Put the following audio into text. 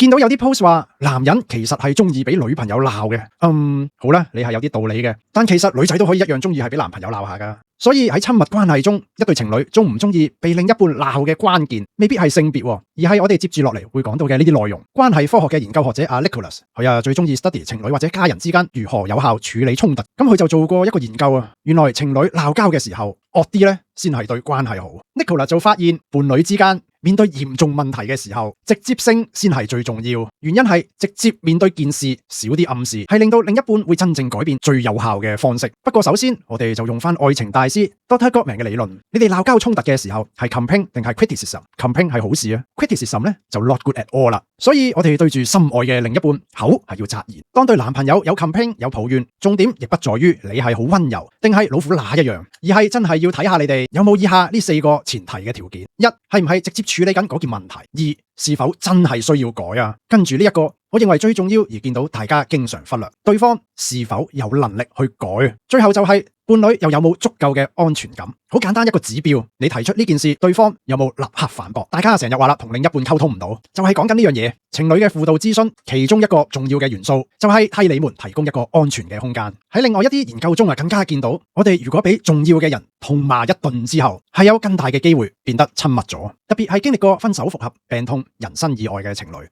見到有啲 post 話男人其實係中意俾女朋友鬧嘅，好啦，你係有啲道理嘅，但其實女仔都可以一樣中意係俾男朋友鬧下噶。所以喺親密關係中，一對情侶中唔中意被另一半鬧嘅關鍵，未必係性別，而係我哋接住落嚟會講到嘅呢啲內容。關係科學嘅研究學者阿 Nicholas， 佢最中意 study 情侶或者家人之間如何有效處理衝突。咁佢就做過一個研究啊，原來情侶鬧交嘅時候惡啲咧，先係對關係好。Nicholas 就發現伴侶之間面對嚴重問題嘅時候，直接性先係最重要。原因係直接面對件事，少啲暗示，係令到另一半會真正改變最有效嘅方式。不過首先，我哋就用翻愛情大師 Dr. Gottman 嘅理論。你哋鬧交衝突嘅時候，係 campaign 定係 criticism？campaign 係好事啊 ，criticism 咧就 not good at all 啦。所以我哋對住心愛嘅另一半，口係要察言。當對男朋友有 campaign 有抱怨，重點亦不在於你係好溫柔，定係老虎乸一樣，而係真係要睇下你哋有冇以下呢4個前提嘅條件：一係唔係直接處理緊嗰件問題；二是否真係需要改啊？跟住呢一個，我認為最重要而見到大家經常忽略，對方是否有能力去改。最後就係伴侶又有冇足夠嘅安全感。好簡單一個指標，你提出呢件事，對方有冇立刻反駁？大家成日話啦，同另一半溝通唔到，就係講緊呢樣嘢。情侶嘅輔導諮詢其中一個重要嘅元素，就係替你們提供一個安全嘅空間。喺另外一啲研究中更加見到，我哋如果俾重要嘅人痛罵一頓之後，係有更大嘅機會變得親密咗，特別係經歷過分手復合、病痛、人身意外嘅情侶。